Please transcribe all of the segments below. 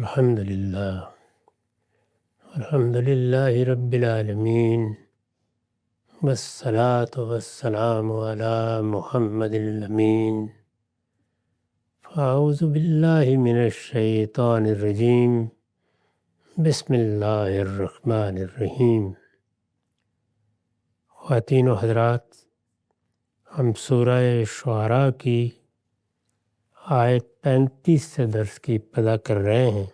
الحمد للہ رب العالمین والصلاة والسلام علی محمد الامین فاعوذ باللہ من الشیطان الرجیم بسم اللہ الرحمن الرحیم۔ خواتین و حضرات، ہم سورہ شعراء کی آیت 35 سے درس کی ابتدا کر رہے ہیں۔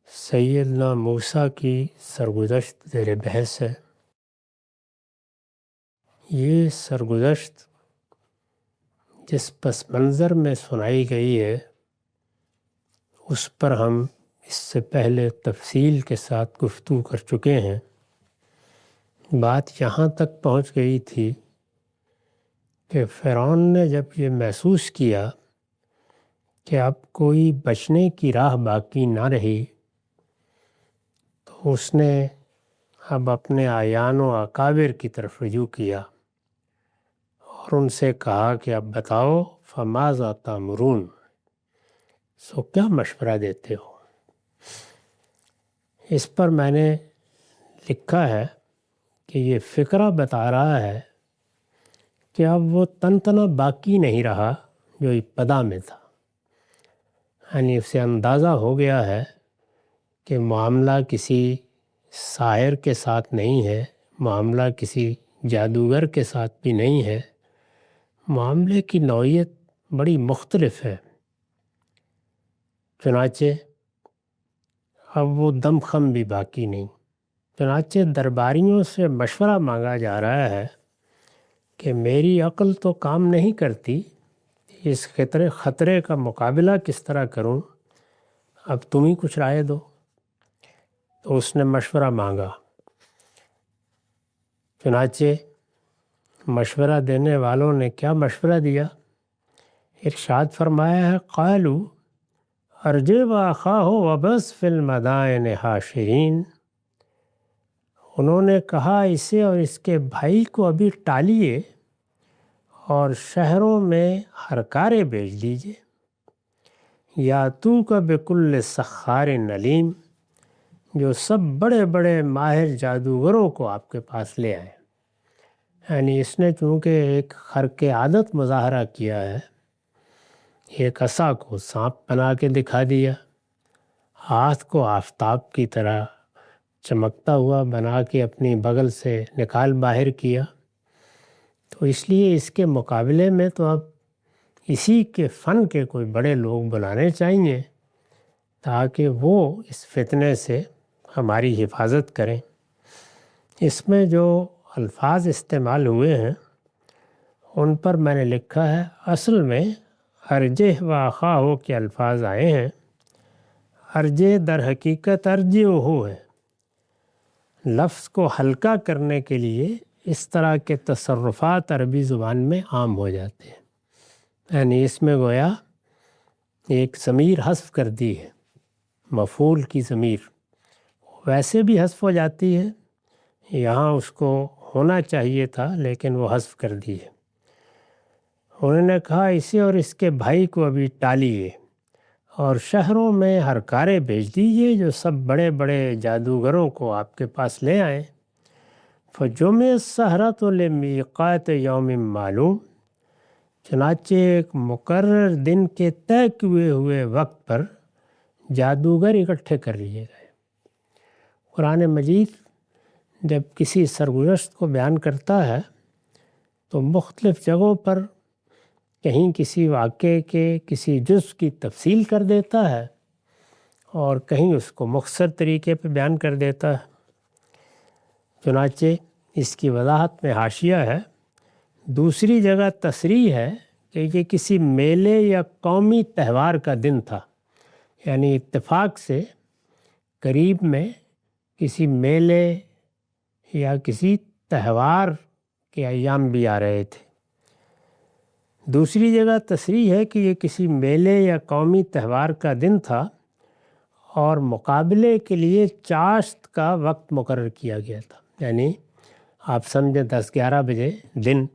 سیدنا موسیٰ کی سرگزشت زیر بحث ہے۔ یہ سرگزشت جس پس منظر میں سنائی گئی ہے اس پر ہم اس سے پہلے تفصیل کے ساتھ گفتگو کر چکے ہیں۔ بات یہاں تک پہنچ گئی تھی کہ فرعون نے جب یہ محسوس کیا کہ اب کوئی بچنے کی راہ باقی نہ رہی تو اس نے اب اپنے اعیان و اکابر کی طرف رجوع کیا اور ان سے کہا کہ اب بتاؤ فماذا تأمرون، سو کیا مشورہ دیتے ہو؟ اس پر میں نے لکھا ہے کہ یہ فقرہ بتا رہا ہے کہ اب وہ تنتنا باقی نہیں رہا جو ابتدا میں تھا، یعنی اسے اندازہ ہو گیا ہے کہ معاملہ کسی ساحر کے ساتھ نہیں ہے، معاملہ کسی جادوگر کے ساتھ بھی نہیں ہے، معاملے کی نوعیت بڑی مختلف ہے۔ چنانچہ اب وہ دم خم بھی باقی نہیں، چنانچہ درباریوں سے مشورہ مانگا جا رہا ہے کہ میری عقل تو کام نہیں کرتی، اس خطرے کا مقابلہ کس طرح کروں، اب تم ہی کچھ رائے دو۔ تو اس نے مشورہ مانگا۔ چنانچہ مشورہ دینے والوں نے کیا مشورہ دیا؟ ارشاد فرمایا ہے قالوا ارجع واخاہ وابعث فی المدائن حاشرین، انہوں نے کہا اسے اور اس کے بھائی کو ابھی ٹالیے اور شہروں میں ہرکارے بھیج دیجیے، یاتوک بکل سحار علیم، جو سب بڑے بڑے ماہر جادوگروں کو آپ کے پاس لے آئے۔ یعنی اس نے چونکہ ایک خرق عادت مظاہرہ کیا ہے، ایک عصا کو سانپ بنا کے دکھا دیا، ہاتھ کو آفتاب کی طرح چمکتا ہوا بنا کے اپنی بغل سے نکال باہر کیا، تو اس لیے اس کے مقابلے میں تو اب اسی کے فن کے کوئی بڑے لوگ بلانے چاہیے تاکہ وہ اس فتنے سے ہماری حفاظت کریں۔ اس میں جو الفاظ استعمال ہوئے ہیں ان پر میں نے لکھا ہے، اصل میں ارجہ و اخاہ کے الفاظ آئے ہیں۔ ارجہ در حقیقت ارجہ ہو ہے، لفظ کو ہلکا کرنے کے لیے اس طرح کے تصرفات عربی زبان میں عام ہو جاتے ہیں، یعنی اس میں گویا ایک ضمیر حذف کر دی ہے، مفعول کی ضمیر ویسے بھی حذف ہو جاتی ہے، یہاں اس کو ہونا چاہیے تھا لیکن وہ حذف کر دی ہے۔ انہوں نے کہا اسے اور اس کے بھائی کو ابھی ٹالیے اور شہروں میں ہرکارے بھیج دیجیے جو سب بڑے بڑے جادوگروں کو آپ کے پاس لے آئیں۔ فجمع السحرۃ لمیقات یوم معلوم، چنانچہ ایک مقرر دن کے طے کیے ہوئے وقت پر جادوگر اکٹھے کر لیے گئے۔ قرآن مجید جب کسی سرگزشت کو بیان کرتا ہے تو مختلف جگہوں پر کہیں کسی واقعے کے کسی جزء کی تفصیل کر دیتا ہے اور کہیں اس کو مختصر طریقے پہ بیان کر دیتا ہے۔ چنانچہ اس کی وضاحت میں حاشیہ ہے، دوسری جگہ تصریح ہے کہ یہ کسی میلے یا قومی تہوار کا دن تھا، یعنی اتفاق سے قریب میں کسی میلے یا کسی تہوار کے ایام بھی آ رہے تھے۔ دوسری جگہ تصریح ہے کہ یہ کسی میلے یا قومی تہوار کا دن تھا اور مقابلے کے لیے چاشت کا وقت مقرر کیا گیا تھا، یعنی آپ سمجھیں 10-11 بجے دن،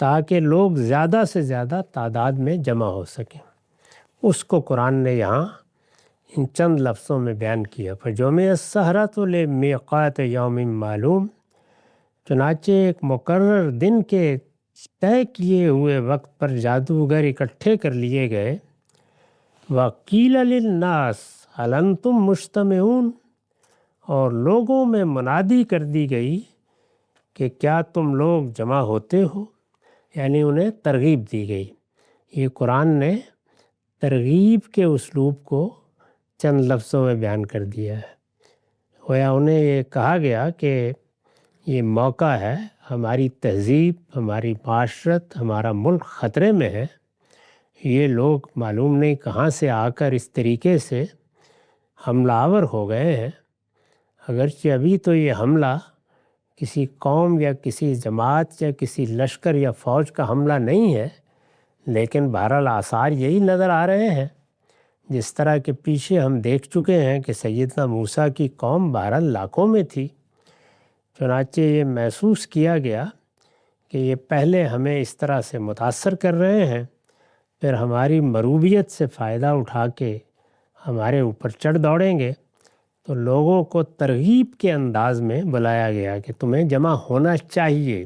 تاکہ لوگ زیادہ سے زیادہ تعداد میں جمع ہو سکیں۔ اس کو قرآن نے یہاں ان چند لفظوں میں بیان کیا۔ فجمع السحرۃ لمیقات یوم معلوم، چنانچہ ایک مقرر دن کے طے کیے ہوئے وقت پر جادوگر اکٹھے کر لیے گئے۔ وقیل للناس هل انتم مجتمعون، اور لوگوں میں منادی کر دی گئی کہ کیا تم لوگ جمع ہوتے ہو، یعنی انہیں ترغیب دی گئی۔ یہ قرآن نے ترغیب کے اسلوب کو چند لفظوں میں بیان کر دیا ہے۔ گویا انہیں یہ کہا گیا کہ یہ موقع ہے، ہماری تہذیب، ہماری معاشرت، ہمارا ملک خطرے میں ہے۔ یہ لوگ معلوم نہیں کہاں سے آ کر اس طریقے سے حملہ آور ہو گئے ہیں۔ اگرچہ ابھی تو یہ حملہ کسی قوم یا کسی جماعت یا کسی لشکر یا فوج کا حملہ نہیں ہے، لیکن بہرحال آثار یہی نظر آ رہے ہیں۔ جس طرح کہ پیچھے ہم دیکھ چکے ہیں کہ سیدنا موسیٰ کی قوم بہرحال لاکھوں میں تھی، چنانچہ یہ محسوس کیا گیا کہ یہ پہلے ہمیں اس طرح سے متاثر کر رہے ہیں، پھر ہماری مروبیت سے فائدہ اٹھا کے ہمارے اوپر چڑھ دوڑیں گے۔ تو لوگوں کو ترغیب کے انداز میں بلایا گیا کہ تمہیں جمع ہونا چاہیے۔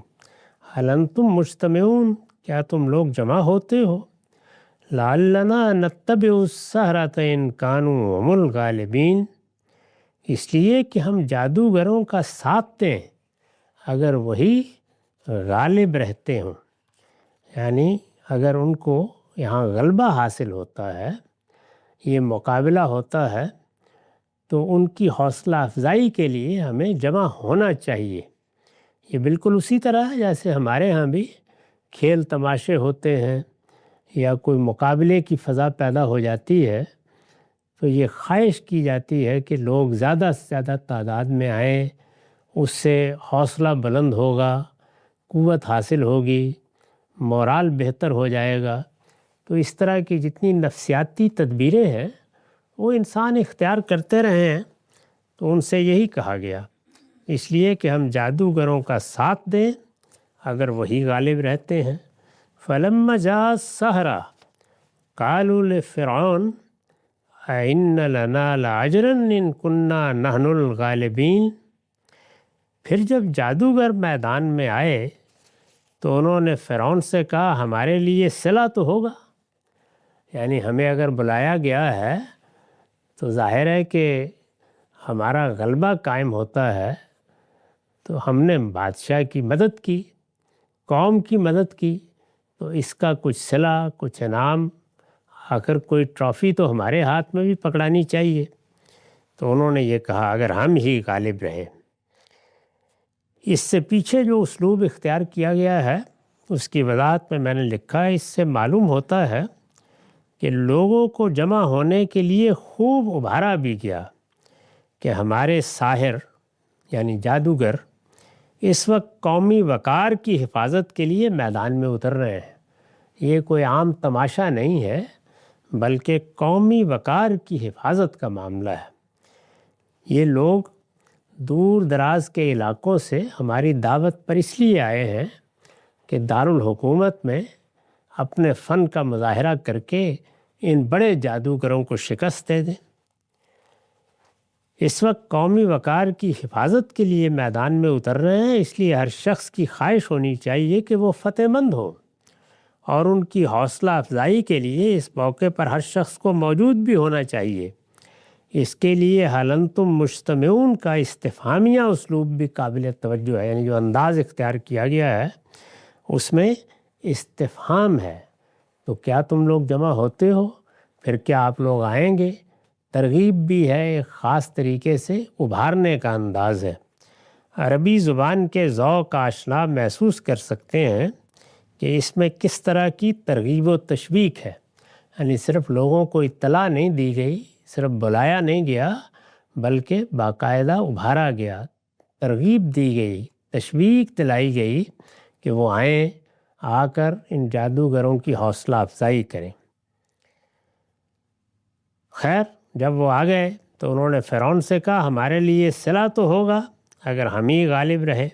هل انتم مجتمعون، کیا تم لوگ جمع ہوتے ہو؟ لعلنا نتبع السحرۃ ان کانوا هم الغالبین، اس لیے کہ ہم جادوگروں کا ساتھ دیں اگر وہی غالب رہتے ہوں، یعنی اگر ان کو یہاں غلبہ حاصل ہوتا ہے، یہ مقابلہ ہوتا ہے، تو ان کی حوصلہ افزائی کے لیے ہمیں جمع ہونا چاہیے۔ یہ بالکل اسی طرح جیسے ہمارے ہاں بھی کھیل تماشے ہوتے ہیں یا کوئی مقابلے کی فضا پیدا ہو جاتی ہے، تو یہ خواہش کی جاتی ہے کہ لوگ زیادہ سے زیادہ تعداد میں آئیں، اس سے حوصلہ بلند ہوگا، قوت حاصل ہوگی، مورال بہتر ہو جائے گا۔ تو اس طرح کی جتنی نفسیاتی تدبیریں ہیں وہ انسان اختیار کرتے رہے ہیں، تو ان سے یہی کہا گیا، اس لیے کہ ہم جادوگروں کا ساتھ دیں اگر وہی غالب رہتے ہیں۔ فلما جاء السحرہ قالوا لفرعون أَإِنَّ لَنَا لَأَجْرًا إِن كُنَّا نَحْنُ الْغَالِبِينَ، پھر جب جادوگر میدان میں آئے تو انہوں نے فرعون سے کہا ہمارے لیے صلہ تو ہوگا، یعنی ہمیں اگر بلایا گیا ہے تو ظاہر ہے کہ ہمارا غلبہ قائم ہوتا ہے، تو ہم نے بادشاہ کی مدد کی، قوم کی مدد کی، تو اس کا کچھ صلہ، کچھ انعام، آخر کوئی ٹرافی تو ہمارے ہاتھ میں بھی پکڑانی چاہیے۔ تو انہوں نے یہ کہا اگر ہم ہی غالب رہیں۔ اس سے پیچھے جو اسلوب اختیار کیا گیا ہے اس کی وضاحت میں نے لکھا ہے، اس سے معلوم ہوتا ہے کہ لوگوں کو جمع ہونے کے لیے خوب ابھارا بھی گیا کہ ہمارے ساحر یعنی جادوگر اس وقت قومی وقار کی حفاظت کے لیے میدان میں اتر رہے ہیں۔ یہ کوئی عام تماشا نہیں ہے، بلکہ قومی وقار کی حفاظت کا معاملہ ہے۔ یہ لوگ دور دراز کے علاقوں سے ہماری دعوت پر اس لیے آئے ہیں کہ دارالحکومت میں اپنے فن کا مظاہرہ کر کے ان بڑے جادوگروں کو شکست دے دیں۔ اس وقت قومی وقار کی حفاظت کے لیے میدان میں اتر رہے ہیں، اس لیے ہر شخص کی خواہش ہونی چاہیے کہ وہ فتح مند ہو، اور ان کی حوصلہ افزائی کے لیے اس موقع پر ہر شخص کو موجود بھی ہونا چاہیے۔ اس کے لیے هل انتم مجتمعون کا استفہامیہ اسلوب بھی قابل توجہ ہے، یعنی جو انداز اختیار کیا گیا ہے اس میں استفہام ہے، تو کیا تم لوگ جمع ہوتے ہو، پھر کیا آپ لوگ آئیں گے؟ ترغیب بھی ہے، ایک خاص طریقے سے ابھارنے کا انداز ہے۔ عربی زبان کے ذوق آشنا محسوس کر سکتے ہیں کہ اس میں کس طرح کی ترغیب و تشویق ہے، یعنی صرف لوگوں کو اطلاع نہیں دی گئی، صرف بلایا نہیں گیا، بلکہ باقاعدہ ابھارا گیا، ترغیب دی گئی، تشویق دلائی گئی کہ وہ آئیں، آ کر ان جادوگروں کی حوصلہ افزائی کریں۔ خیر جب وہ آ گئے تو انہوں نے فرعون سے کہا ہمارے لیے صلہ تو ہوگا اگر ہم ہی غالب رہے۔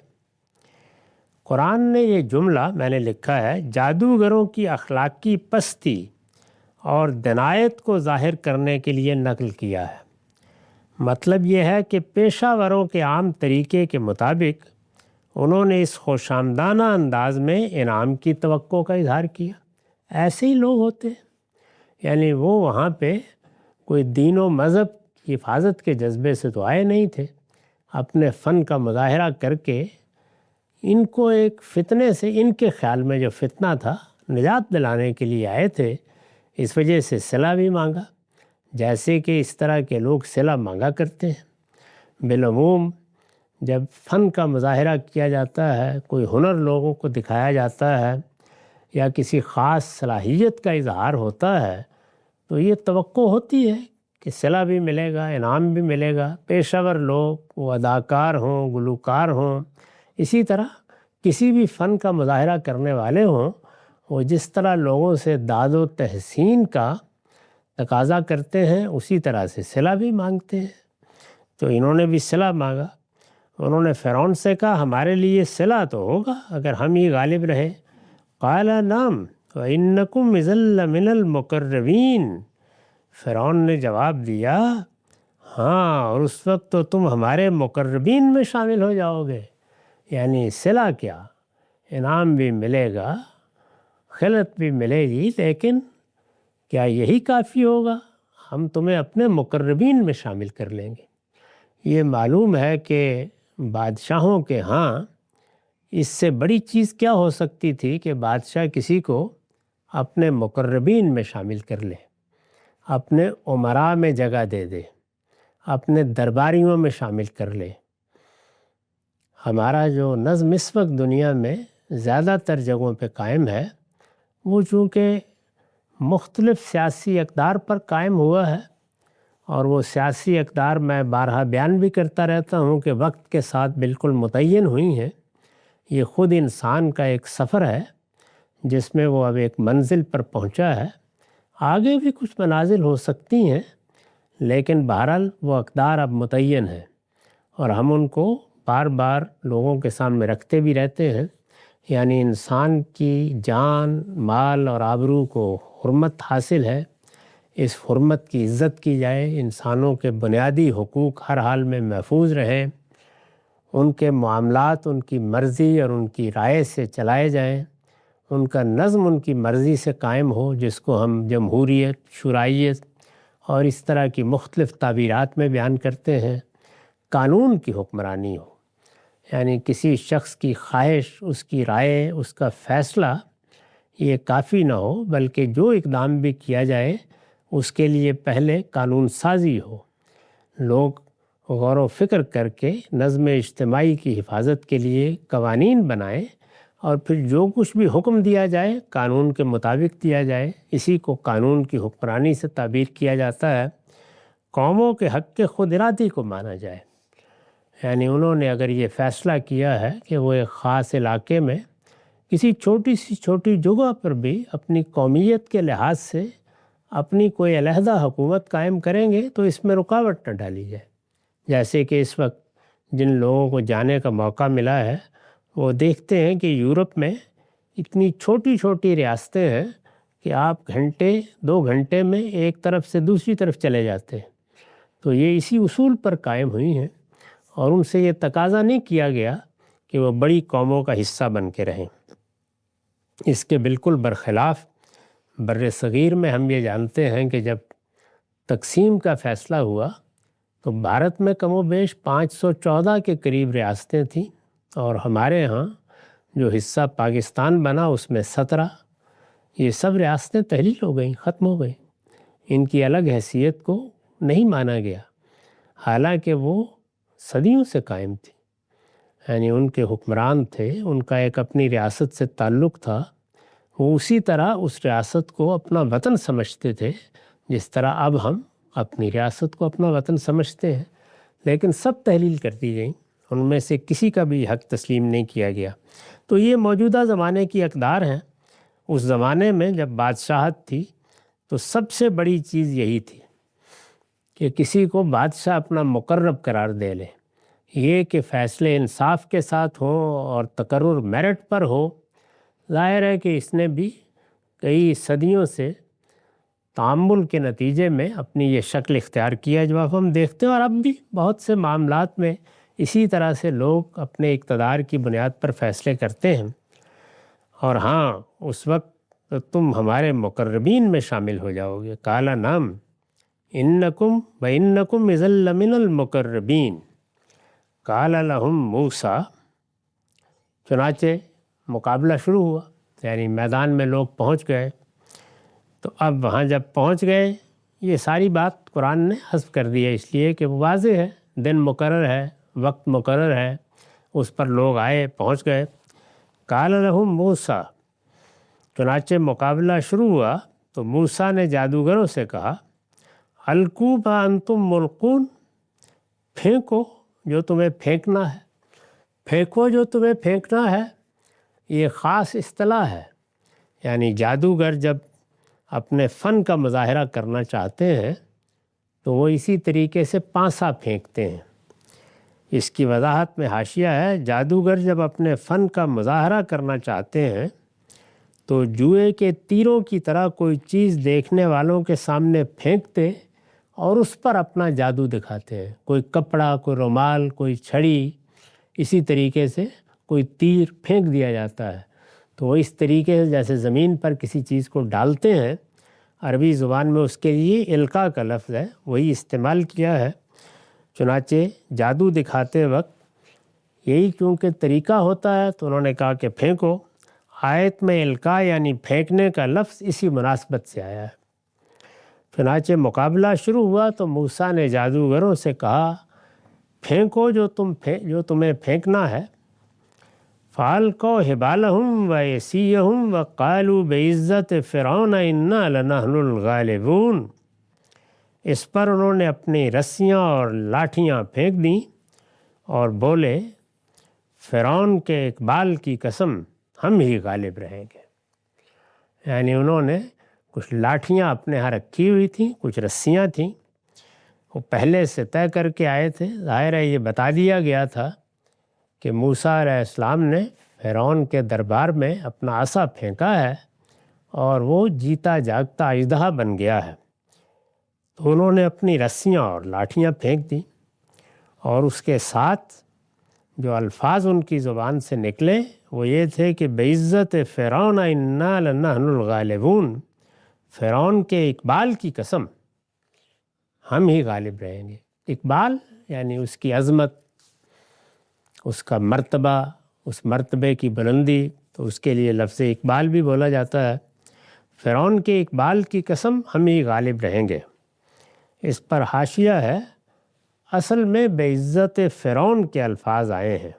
قرآن نے یہ جملہ میں نے لکھا ہے جادوگروں کی اخلاقی پستی اور دنایت کو ظاہر کرنے کے لیے نقل کیا ہے۔ مطلب یہ ہے کہ پیشہ وروں کے عام طریقے کے مطابق انہوں نے اس خوش آمدانہ انداز میں انعام کی توقع کا اظہار کیا۔ ایسے ہی لوگ ہوتے ہیں، یعنی وہ وہاں پہ کوئی دین و مذہب کی حفاظت کے جذبے سے تو آئے نہیں تھے، اپنے فن کا مظاہرہ کر کے ان کو ایک فتنے سے، ان کے خیال میں جو فتنہ تھا، نجات دلانے کے لیے آئے تھے۔ اس وجہ سے صلہ بھی مانگا، جیسے کہ اس طرح کے لوگ صلہ مانگا کرتے ہیں۔ بالعموم جب فن کا مظاہرہ کیا جاتا ہے، کوئی ہنر لوگوں کو دکھایا جاتا ہے یا کسی خاص صلاحیت کا اظہار ہوتا ہے تو یہ توقع ہوتی ہے کہ صلہ بھی ملے گا، انعام بھی ملے گا۔ پیشہ ور لوگ، وہ اداکار ہوں، گلوکار ہوں، اسی طرح کسی بھی فن کا مظاہرہ کرنے والے ہوں، وہ جس طرح لوگوں سے داد و تحسین کا تقاضا کرتے ہیں اسی طرح سے صلہ بھی مانگتے ہیں۔ تو انہوں نے بھی صلہ مانگا۔ انہوں نے فرعون سے کہا ہمارے لیے صلہ تو ہوگا اگر ہم ہی غالب رہے۔ قال نعم وإنکم اذا لمن المقربین۔ فرعون نے جواب دیا ہاں، اور اس وقت تو تم ہمارے مقربین میں شامل ہو جاؤ گے۔ یعنی صلہ کیا، انعام بھی ملے گا، خلعت بھی ملے گی، لیکن کیا یہی کافی ہوگا؟ ہم تمہیں اپنے مقربین میں شامل کر لیں گے۔ یہ معلوم ہے کہ بادشاہوں کے ہاں اس سے بڑی چیز کیا ہو سکتی تھی کہ بادشاہ کسی کو اپنے مقربین میں شامل کر لے، اپنے امراء میں جگہ دے دے، اپنے درباریوں میں شامل کر لے۔ ہمارا جو نظم اس وقت دنیا میں زیادہ تر جگہوں پہ قائم ہے، وہ چونکہ مختلف سیاسی اقدار پر قائم ہوا ہے، اور وہ سیاسی اقدار میں بارہا بیان بھی کرتا رہتا ہوں کہ وقت کے ساتھ بالکل متعین ہوئی ہیں۔ یہ خود انسان کا ایک سفر ہے جس میں وہ اب ایک منزل پر پہنچا ہے، آگے بھی کچھ منازل ہو سکتی ہیں، لیکن بہرحال وہ اقدار اب متعین ہیں اور ہم ان کو بار بار لوگوں کے سامنے رکھتے بھی رہتے ہیں۔ یعنی انسان کی جان، مال اور آبرو کو حرمت حاصل ہے، اس حرمت کی عزت کی جائے، انسانوں کے بنیادی حقوق ہر حال میں محفوظ رہیں، ان کے معاملات ان کی مرضی اور ان کی رائے سے چلائے جائیں، ان کا نظم ان کی مرضی سے قائم ہو، جس کو ہم جمہوریت، شورائیت اور اس طرح کی مختلف تعبیرات میں بیان کرتے ہیں۔ قانون کی حکمرانی ہو، یعنی کسی شخص کی خواہش، اس کی رائے، اس کا فیصلہ یہ کافی نہ ہو، بلکہ جو اقدام بھی کیا جائے اس کے لیے پہلے قانون سازی ہو، لوگ غور و فکر کر کے نظم اجتماعی کی حفاظت کے لیے قوانین بنائیں، اور پھر جو کچھ بھی حکم دیا جائے قانون کے مطابق دیا جائے۔ اسی کو قانون کی حکمرانی سے تعبیر کیا جاتا ہے۔ قوموں کے حق کے خود ارادی کو مانا جائے، یعنی انہوں نے اگر یہ فیصلہ کیا ہے کہ وہ ایک خاص علاقے میں کسی چھوٹی سی چھوٹی جگہ پر بھی اپنی قومیت کے لحاظ سے اپنی کوئی علیحدہ حکومت قائم کریں گے تو اس میں رکاوٹ نہ ڈالی جائے۔ جیسے کہ اس وقت جن لوگوں کو جانے کا موقع ملا ہے وہ دیکھتے ہیں کہ یورپ میں اتنی چھوٹی چھوٹی ریاستیں ہیں کہ آپ گھنٹے 2 گھنٹے میں ایک طرف سے دوسری طرف چلے جاتے ہیں۔ تو یہ اسی اصول پر قائم ہوئی ہیں، اور ان سے یہ تقاضا نہیں کیا گیا کہ وہ بڑی قوموں کا حصہ بن کے رہیں۔ اس کے بالکل برخلاف بر صغیر میں ہم یہ جانتے ہیں کہ جب تقسیم کا فیصلہ ہوا تو بھارت میں کم و بیش 514 کے قریب ریاستیں تھیں، اور ہمارے ہاں جو حصہ پاکستان بنا اس میں 17۔ یہ سب ریاستیں تحلیل ہو گئیں، ختم ہو گئیں، ان کی الگ حیثیت کو نہیں مانا گیا، حالانکہ وہ صدیوں سے قائم تھی۔ یعنی ان کے حکمران تھے، ان کا ایک اپنی ریاست سے تعلق تھا، وہ اسی طرح اس ریاست کو اپنا وطن سمجھتے تھے جس طرح اب ہم اپنی ریاست کو اپنا وطن سمجھتے ہیں، لیکن سب تحلیل کر دی گئیں، ان میں سے کسی کا بھی حق تسلیم نہیں کیا گیا۔ تو یہ موجودہ زمانے کی اقدار ہیں۔ اس زمانے میں جب بادشاہت تھی تو سب سے بڑی چیز یہی تھی کہ کسی کو بادشاہ اپنا مقرب قرار دے لے، یہ کہ فیصلے انصاف کے ساتھ ہوں اور تقرر میرٹ پر ہو۔ ظاہر ہے کہ اس نے بھی کئی صدیوں سے تعامل کے نتیجے میں اپنی یہ شکل اختیار کیا جو اب ہم دیکھتے ہیں، اور اب بھی بہت سے معاملات میں اسی طرح سے لوگ اپنے اقتدار کی بنیاد پر فیصلے کرتے ہیں۔ اور ہاں، اس وقت تو تم ہمارے مقربین میں شامل ہو جاؤ گے۔ قال نعم انکم وانکم اذا لمن المقربین قال لهم موسیٰ، چنانچہ مقابلہ شروع ہوا، یعنی میدان میں لوگ پہنچ گئے۔ تو اب وہاں جب پہنچ گئے، یہ ساری بات قرآن نے حذف کر دی ہے، اس لیے کہ وہ واضح ہے، دن مقرر ہے، وقت مقرر ہے، اس پر لوگ آئے، پہنچ گئے۔ قال لهم موسیٰ، چنانچہ مقابلہ شروع ہوا تو موسیٰ نے جادوگروں سے کہا، القوا ما انتم ملقون، پھینکو جو تمہیں پھینکنا ہے، پھینکو جو تمہیں پھینکنا ہے۔ یہ خاص اصطلاح ہے، یعنی جادوگر جب اپنے فن کا مظاہرہ کرنا چاہتے ہیں تو وہ اسی طریقے سے پانسا پھینکتے ہیں۔ اس کی وضاحت میں حاشیہ ہے، جادوگر جب اپنے فن کا مظاہرہ کرنا چاہتے ہیں تو جوئے کے تیروں کی طرح کوئی چیز دیکھنے والوں کے سامنے پھینکتے اور اس پر اپنا جادو دکھاتے ہیں۔ کوئی کپڑا، کوئی رومال، کوئی چھڑی، اسی طریقے سے کوئی تیر پھینک دیا جاتا ہے تو وہ اس طریقے سے جیسے زمین پر کسی چیز کو ڈالتے ہیں، عربی زبان میں اس کے لیے القاء کا لفظ ہے، وہی استعمال کیا ہے۔ چنانچہ جادو دکھاتے وقت یہی کیونکہ طریقہ ہوتا ہے تو انہوں نے کہا کہ پھینکو۔ آیت میں القاء یعنی پھینکنے کا لفظ اسی مناسبت سے آیا ہے۔ چنانچہ مقابلہ شروع ہوا تو موسیٰ نے جادوگروں سے کہا، پھینکو جو تمہیں پھینکنا ہے۔ فَأَلْقَوْا حِبَالَهُمْ وَعِصِيَّهُمْ وَقَالُوا بِعِزَّةِ فِرْعَوْنَ إِنَّا لَنَحْنُ الْغَالِبُونَ۔ اس پر انہوں نے اپنی رسیاں اور لاٹھیاں پھینک دیں اور بولے، فرعون کے اقبال کی قسم، ہم ہی غالب رہیں گے۔ یعنی انہوں نے کچھ لاٹھیاں اپنے ہاں رکھی ہوئی تھیں، کچھ رسیاں تھیں، وہ پہلے سے طے کر کے آئے تھے۔ ظاہر ہے یہ بتا دیا گیا تھا کہ موسیٰ علیہ السلام نے فرعون کے دربار میں اپنا عصا پھینکا ہے اور وہ جیتا جاگتا اژدہا بن گیا ہے۔ تو انہوں نے اپنی رسیاں اور لاٹھیاں پھینک دیں، اور اس کے ساتھ جو الفاظ ان کی زبان سے نکلے وہ یہ تھے کہ بعزت فرعون انا لنحن الغالبون، فرعون کے اقبال کی قسم، ہم ہی غالب رہیں گے۔ اقبال یعنی اس کی عظمت، اس کا مرتبہ، اس مرتبے کی بلندی، تو اس کے لیے لفظ اقبال بھی بولا جاتا ہے۔ فرعون کے اقبال کی قسم، ہم ہی غالب رہیں گے۔ اس پر حاشیہ ہے، اصل میں بعزت فرعون کے الفاظ آئے ہیں،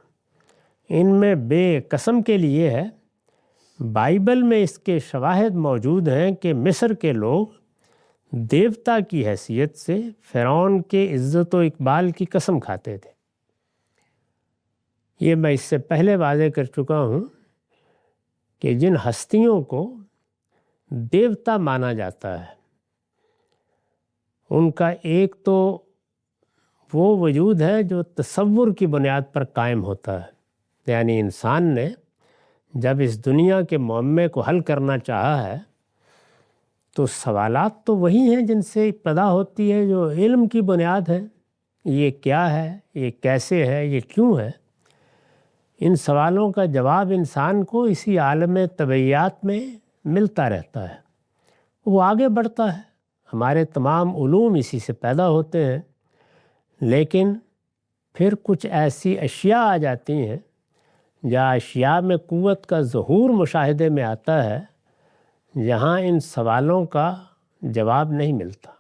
ان میں بے قسم کے لیے ہے۔ بائبل میں اس کے شواہد موجود ہیں کہ مصر کے لوگ دیوتا کی حیثیت سے فرعون کے عزت و اقبال کی قسم کھاتے تھے۔ یہ میں اس سے پہلے واضح کر چکا ہوں کہ جن ہستیوں کو دیوتا مانا جاتا ہے ان کا ایک تو وہ وجود ہے جو تصور کی بنیاد پر قائم ہوتا ہے، یعنی انسان نے جب اس دنیا کے معمے کو حل کرنا چاہا ہے تو سوالات تو وہی ہیں جن سے ابتدا ہوتی ہے، جو علم کی بنیاد ہے، یہ کیا ہے، یہ کیسے ہے، یہ کیوں ہے۔ ان سوالوں کا جواب انسان کو اسی عالم طبعیات میں ملتا رہتا ہے، وہ آگے بڑھتا ہے۔ ہمارے تمام علوم اسی سے پیدا ہوتے ہیں، لیکن پھر کچھ ایسی اشیاء آ جاتی ہیں جہاں اشیاء میں قوت کا ظہور مشاہدے میں آتا ہے، جہاں ان سوالوں کا جواب نہیں ملتا۔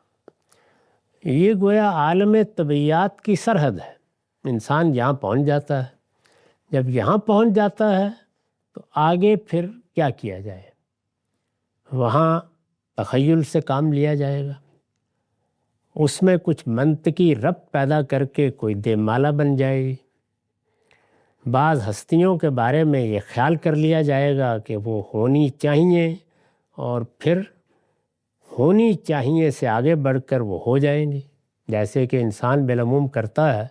یہ گویا عالم طبعیات کی سرحد ہے، انسان یہاں پہنچ جاتا ہے۔ جب یہاں پہنچ جاتا ہے تو آگے پھر کیا کیا جائے؟ وہاں تخیل سے کام لیا جائے گا، اس میں کچھ منطقی ربط پیدا کر کے کوئی دے مالا بن جائے گی۔ بعض ہستیوں کے بارے میں یہ خیال کر لیا جائے گا کہ وہ ہونی چاہیے، اور پھر ہونی چاہیے سے آگے بڑھ کر وہ ہو جائیں گی، جیسے کہ انسان بالعموم کرتا ہے۔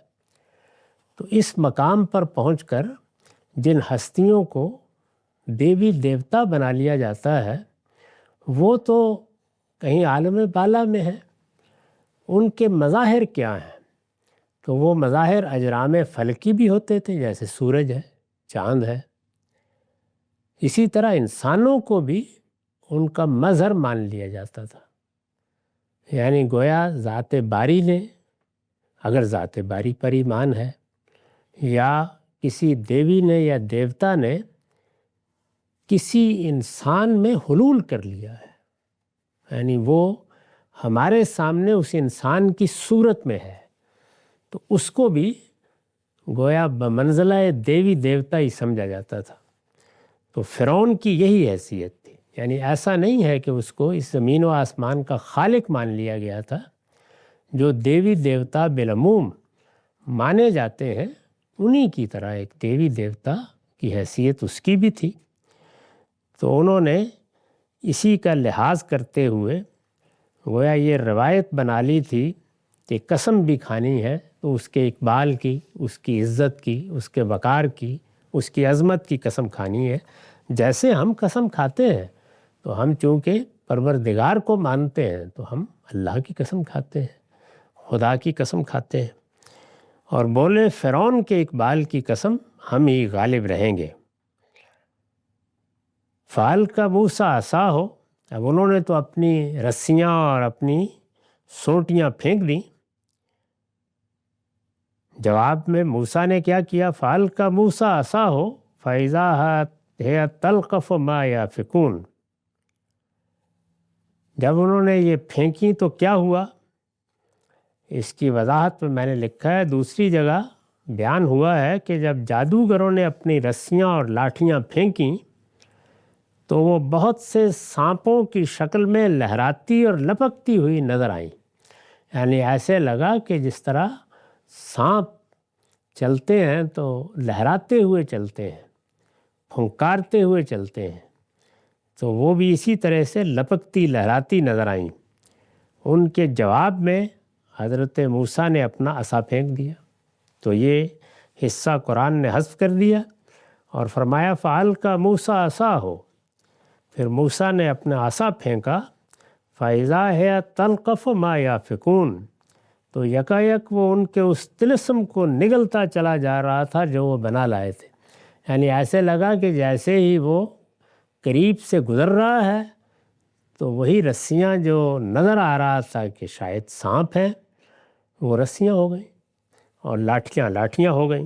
تو اس مقام پر پہنچ کر جن ہستیوں کو دیوی دیوتا بنا لیا جاتا ہے، وہ تو کہیں عالم بالا میں ہیں، ان کے مظاہر کیا ہیں؟ تو وہ مظاہر اجرام فلکی بھی ہوتے تھے، جیسے سورج ہے، چاند ہے۔ اسی طرح انسانوں کو بھی ان کا مظہر مان لیا جاتا تھا، یعنی گویا ذات باری نے، اگر ذات باری پر ایمان ہے، یا کسی دیوی نے یا دیوتا نے کسی انسان میں حلول کر لیا ہے، یعنی وہ ہمارے سامنے اس انسان کی صورت میں ہے، تو اس کو بھی گویا بمنزلہ دیوی دیوتا ہی سمجھا جاتا تھا۔ تو فرعون کی یہی حیثیت تھی، یعنی ایسا نہیں ہے کہ اس کو اس زمین و آسمان کا خالق مان لیا گیا تھا۔ جو دیوی دیوتا بالعموم مانے جاتے ہیں، انہی کی طرح ایک دیوی دیوتا کی حیثیت اس کی بھی تھی۔ تو انہوں نے اسی کا لحاظ کرتے ہوئے گویا یہ روایت بنا لی تھی کہ قسم بھی کھانی ہے تو اس کے اقبال کی، اس کی عزت کی، اس کے وقار کی، اس کی عظمت کی قسم کھانی ہے۔ جیسے ہم قسم کھاتے ہیں تو ہم چونکہ پروردگار کو مانتے ہیں تو ہم اللہ کی قسم کھاتے ہیں، خدا کی قسم کھاتے ہیں، اور بولے فرعون کے اقبال کی قسم ہم ہی غالب رہیں گے۔ فعل کا موسیٰ عصا ہو، اب انہوں نے تو اپنی رسیاں اور اپنی سوٹیاں پھینک دیں۔ جواب میں موسیٰ نے کیا کیا؟ فعل کا موسیٰ عصا ہو فَإِذَا هِيَ تَلْقَفُ مَا يَأْفِكُونَ۔ جب انہوں نے یہ پھینکی تو کیا ہوا؟ اس کی وضاحت میں نے لکھا ہے، دوسری جگہ بیان ہوا ہے کہ جب جادوگروں نے اپنی رسیاں اور لاٹھیاں پھینکیں تو وہ بہت سے سانپوں کی شکل میں لہراتی اور لپکتی ہوئی نظر آئیں، یعنی ایسے لگا کہ جس طرح سانپ چلتے ہیں تو لہراتے ہوئے چلتے ہیں، پھنکارتے ہوئے چلتے ہیں، تو وہ بھی اسی طرح سے لپکتی لہراتی نظر آئیں۔ ان کے جواب میں حضرت موسیٰ نے اپنا عصا پھینک دیا، تو یہ حصہ قرآن نے حذف کر دیا اور فرمایا فعل کا موسیٰ عصا ہو۔ پھر موسیٰ نے اپنا عصا پھینکا، فَإِذَا هِيَ تَلْقَفُ مَا يَأْفِكُونَ، تو یکایک وہ ان کے اس طلسم کو نگلتا چلا جا رہا تھا جو وہ بنا لائے تھے، یعنی ایسے لگا کہ جیسے ہی وہ قریب سے گزر رہا ہے تو وہی رسیاں جو نظر آ رہا تھا کہ شاید سانپ ہیں، وہ رسیاں ہو گئیں اور لاٹھیاں لاٹھیاں ہو گئیں۔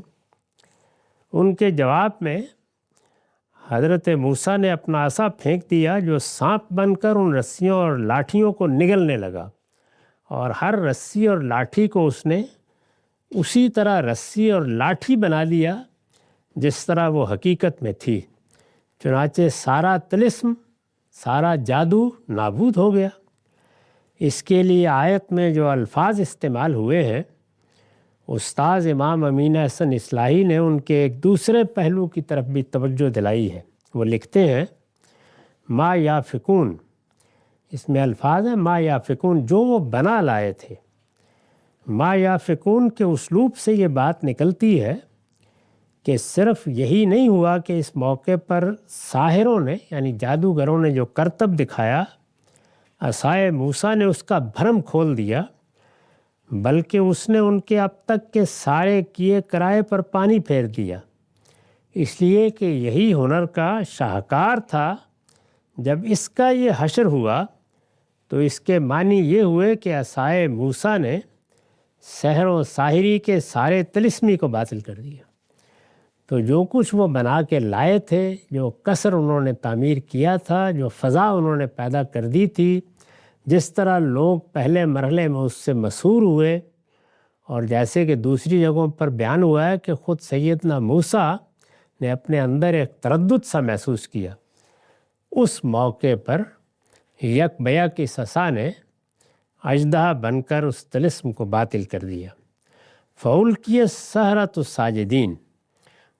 ان کے جواب میں حضرت موسیٰ نے اپنا عصا پھینک دیا جو سانپ بن کر ان رسیوں اور لاٹھیوں کو نگلنے لگا، اور ہر رسی اور لاٹھی کو اس نے اسی طرح رسی اور لاٹھی بنا لیا جس طرح وہ حقیقت میں تھی۔ چنانچہ سارا طلسم، سارا جادو نابود ہو گیا۔ اس کے لیے آیت میں جو الفاظ استعمال ہوئے ہیں، استاذ امام امین احسن اصلاحی نے ان کے ایک دوسرے پہلو کی طرف بھی توجہ دلائی ہے۔ وہ لکھتے ہیں ما یافکون، اس میں الفاظ ہیں ما یافکون، جو وہ بنا لائے تھے۔ ما یافکون کے اسلوب سے یہ بات نکلتی ہے کہ صرف یہی نہیں ہوا کہ اس موقع پر ساحروں نے یعنی جادوگروں نے جو کرتب دکھایا، عصائے موسیٰ نے اس کا بھرم کھول دیا، بلکہ اس نے ان کے اب تک کے سارے کیے کرائے پر پانی پھیر دیا، اس لیے کہ یہی ہنر کا شاہکار تھا۔ جب اس کا یہ حشر ہوا تو اس کے معنی یہ ہوئے کہ عصائے موسیٰ نے سحر و ساحری کے سارے طلسمی کو باطل کر دیا۔ تو جو کچھ وہ بنا کے لائے تھے، جو قصر انہوں نے تعمیر کیا تھا، جو فضا انہوں نے پیدا کر دی تھی، جس طرح لوگ پہلے مرحلے میں اس سے مسحور ہوئے، اور جیسے کہ دوسری جگہوں پر بیان ہوا ہے کہ خود سیدنا موسیٰ نے اپنے اندر ایک تردد سا محسوس کیا، اس موقع پر یک بیک اس عصا نے اژدہا بن کر اس طلسم کو باطل کر دیا۔ فَأُلْقِيَ السَّحَرَةُ ساجدین۔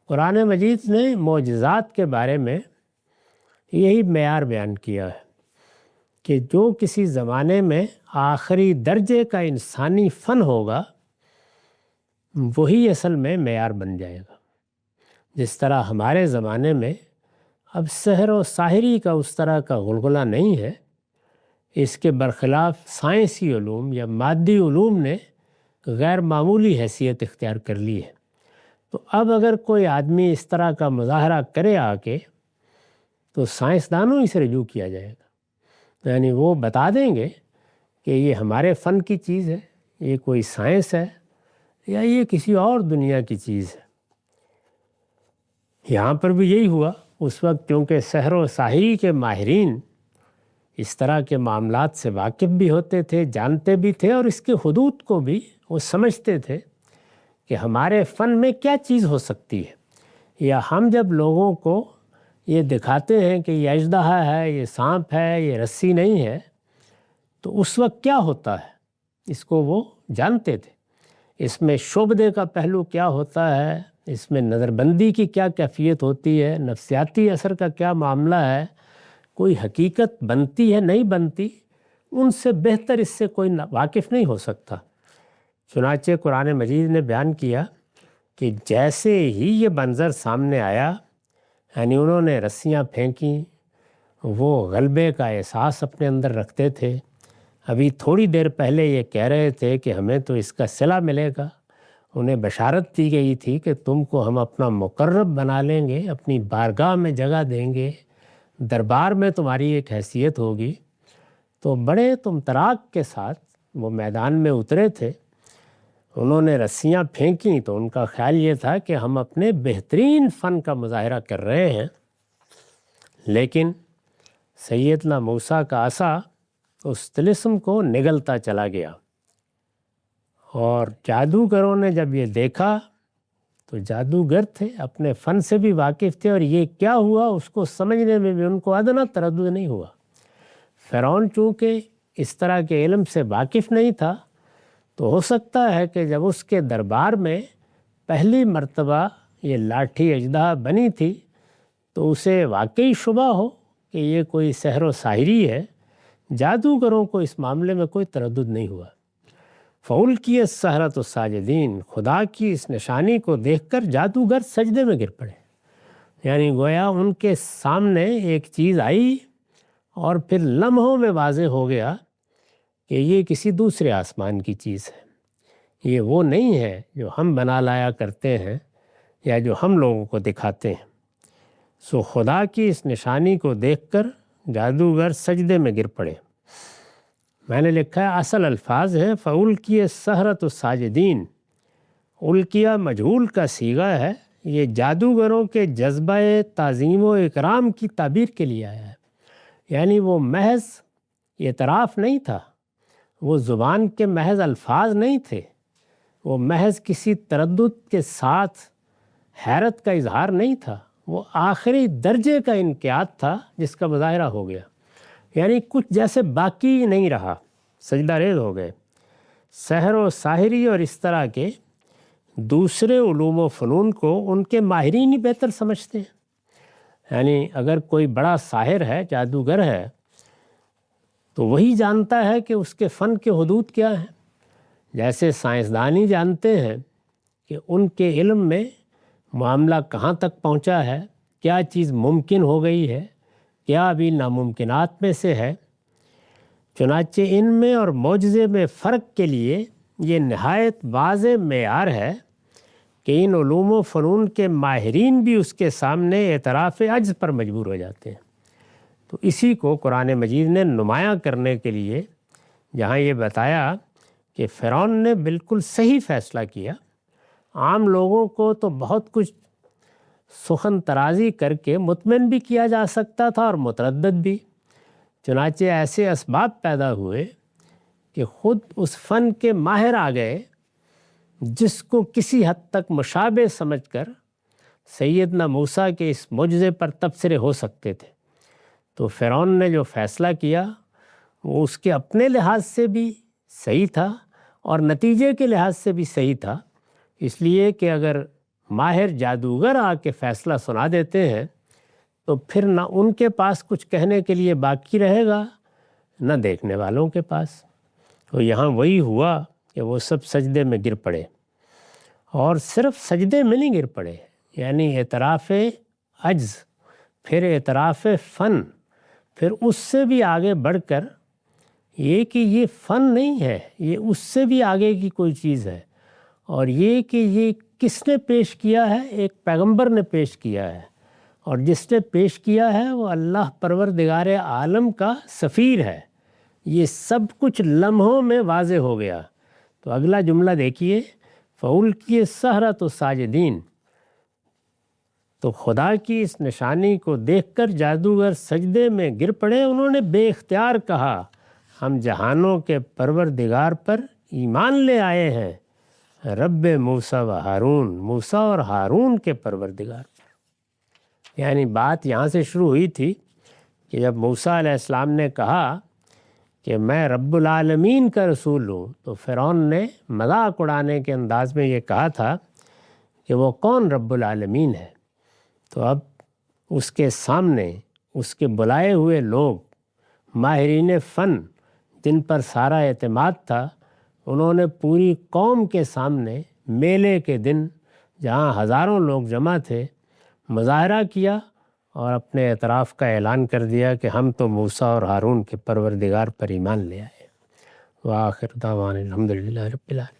قرآن مجید نے معجزات کے بارے میں یہی معیار بیان کیا ہے کہ جو کسی زمانے میں آخری درجے کا انسانی فن ہوگا وہی اصل میں معیار بن جائے گا۔ جس طرح ہمارے زمانے میں اب سحر و ساحری کا اس طرح کا غلغلہ نہیں ہے، اس کے برخلاف سائنسی علوم یا مادی علوم نے غیر معمولی حیثیت اختیار کر لی ہے۔ تو اب اگر کوئی آدمی اس طرح کا مظاہرہ کرے آ کے تو سائنسدانوں ہی سے رجوع کیا جائے گا، یعنی وہ بتا دیں گے کہ یہ ہمارے فن کی چیز ہے، یہ کوئی سائنس ہے یا یہ کسی اور دنیا کی چیز ہے۔ یہاں پر بھی یہی ہوا اس وقت، کیونکہ سحر و ساحری کے ماہرین اس طرح کے معاملات سے واقف بھی ہوتے تھے، جانتے بھی تھے، اور اس کے حدود کو بھی وہ سمجھتے تھے کہ ہمارے فن میں کیا چیز ہو سکتی ہے، یا ہم جب لوگوں کو یہ دکھاتے ہیں کہ یہ اژدہا ہے، یہ سانپ ہے، یہ رسی نہیں ہے، تو اس وقت کیا ہوتا ہے اس کو وہ جانتے تھے۔ اس میں شعبدے کا پہلو کیا ہوتا ہے، اس میں نظر بندی کی کیا کیفیت ہوتی ہے، نفسیاتی اثر کا کیا معاملہ ہے، کوئی حقیقت بنتی ہے نہیں بنتی، ان سے بہتر اس سے کوئی واقف نہیں ہو سکتا۔ چنانچہ قرآن مجید نے بیان کیا کہ جیسے ہی یہ منظر سامنے آیا، یعنی انہوں نے رسیاں پھینکیں، وہ غلبے کا احساس اپنے اندر رکھتے تھے، ابھی تھوڑی دیر پہلے یہ کہہ رہے تھے کہ ہمیں تو اس کا صلہ ملے گا، انہیں بشارت دی گئی تھی کہ تم کو ہم اپنا مقرب بنا لیں گے، اپنی بارگاہ میں جگہ دیں گے، دربار میں تمہاری ایک حیثیت ہوگی۔ تو بڑے طمطراق کے ساتھ وہ میدان میں اترے تھے، انہوں نے رسیاں پھینکیں تو ان کا خیال یہ تھا کہ ہم اپنے بہترین فن کا مظاہرہ کر رہے ہیں، لیکن سیدنا موسیٰ کا عصا اس طلسم کو نگلتا چلا گیا، اور جادوگروں نے جب یہ دیکھا تو جادوگر تھے، اپنے فن سے بھی واقف تھے، اور یہ کیا ہوا اس کو سمجھنے میں بھی ان کو ادنا تردد نہیں ہوا۔ فرعون چونکہ اس طرح کے علم سے واقف نہیں تھا، تو ہو سکتا ہے کہ جب اس کے دربار میں پہلی مرتبہ یہ لاٹھی اژدہا بنی تھی تو اسے واقعی شبہ ہو کہ یہ کوئی سحر و ساحری ہے۔ جادوگروں کو اس معاملے میں کوئی تردد نہیں ہوا۔ فَأُلْقِیَ السَّحَرَةُ ساجدین، خدا کی اس نشانی کو دیکھ کر جادوگر سجدے میں گر پڑے، یعنی گویا ان کے سامنے ایک چیز آئی اور پھر لمحوں میں واضح ہو گیا کہ یہ کسی دوسرے آسمان کی چیز ہے، یہ وہ نہیں ہے جو ہم بنا لایا کرتے ہیں یا جو ہم لوگوں کو دکھاتے ہیں۔ سو خدا کی اس نشانی کو دیکھ کر جادوگر سجدے میں گر پڑے۔ میں نے لکھا ہے اصل الفاظ ہیں فَأُلْقِیَ السَّحَرَةُ ساجدین، القیہ مجہول کا صیغہ ہے، یہ جادوگروں کے جذبہ تعظیم و اکرام کی تعبیر کے لیے آیا ہے، یعنی وہ محض اعتراف نہیں تھا، وہ زبان کے محض الفاظ نہیں تھے، وہ محض کسی تردد کے ساتھ حیرت کا اظہار نہیں تھا، وہ آخری درجے کا انقیاد تھا جس کا مظاہرہ ہو گیا، یعنی کچھ جیسے باقی نہیں رہا، سجدہ ریز ہو گئے۔ سحر و ساحری اور اس طرح کے دوسرے علوم و فنون کو ان کے ماہرین ہی بہتر سمجھتے ہیں، یعنی اگر کوئی بڑا ساحر ہے، جادوگر ہے، تو وہی جانتا ہے کہ اس کے فن کے حدود کیا ہیں، جیسے سائنسدان ہی جانتے ہیں کہ ان کے علم میں معاملہ کہاں تک پہنچا ہے، کیا چیز ممکن ہو گئی ہے، کیا ابھی ناممکنات میں سے ہے۔ چنانچہ ان میں اور معجزے میں فرق کے لیے یہ نہایت واضح معیار ہے کہ ان علوم و فنون کے ماہرین بھی اس کے سامنے اعتراف عجز پر مجبور ہو جاتے ہیں۔ تو اسی کو قرآن مجید نے نمایاں کرنے کے لیے جہاں یہ بتایا کہ فرعون نے بالکل صحیح فیصلہ کیا، عام لوگوں کو تو بہت کچھ سخن ترازی کر کے مطمئن بھی کیا جا سکتا تھا اور متردد بھی، چنانچہ ایسے اسباب پیدا ہوئے کہ خود اس فن کے ماہر آ گئے جس کو کسی حد تک مشابہ سمجھ کر سیدنا موسیٰ کے اس معجزے پر تبصرے ہو سکتے تھے۔ تو فرعون نے جو فیصلہ کیا وہ اس کے اپنے لحاظ سے بھی صحیح تھا اور نتیجے کے لحاظ سے بھی صحیح تھا، اس لیے کہ اگر ماہر جادوگر آ کے فیصلہ سنا دیتے ہیں تو پھر نہ ان کے پاس کچھ کہنے کے لیے باقی رہے گا نہ دیکھنے والوں کے پاس۔ تو یہاں وہی ہوا کہ وہ سب سجدے میں گر پڑے، اور صرف سجدے میں نہیں گر پڑے، یعنی اعتراف عجز، پھر اعتراف فن، پھر اس سے بھی آگے بڑھ کر یہ کہ یہ فن نہیں ہے، یہ اس سے بھی آگے کی کوئی چیز ہے، اور یہ کہ یہ کس نے پیش کیا ہے؟ ایک پیغمبر نے پیش کیا ہے، اور جس نے پیش کیا ہے وہ اللہ پروردگار عالم کا سفیر ہے۔ یہ سب کچھ لمحوں میں واضح ہو گیا۔ تو اگلا جملہ دیکھیے، فَأُلْقِيَ السَّحَرَةُ ساجدین، تو خدا کی اس نشانی کو دیکھ کر جادوگر سجدے میں گر پڑے۔ انہوں نے بے اختیار کہا، ہم جہانوں کے پروردگار پر ایمان لے آئے ہیں، رب موسیٰ و ہارون، موسیٰ اور ہارون کے پروردگار پر۔ یعنی بات یہاں سے شروع ہوئی تھی کہ جب موسیٰ علیہ السلام نے کہا کہ میں رب العالمین کا رسول ہوں، تو فرعون نے مذاق اڑانے کے انداز میں یہ کہا تھا کہ وہ کون رب العالمین ہے؟ تو اب اس کے سامنے اس کے بلائے ہوئے لوگ، ماہرین فن جن پر سارا اعتماد تھا، انہوں نے پوری قوم کے سامنے میلے کے دن جہاں ہزاروں لوگ جمع تھے مظاہرہ کیا اور اپنے اعتراف کا اعلان کر دیا کہ ہم تو موسیٰ اور ہارون کے پروردگار پر ایمان لے آئے۔ وآخر دعوانا الحمدللہ رب العالمین۔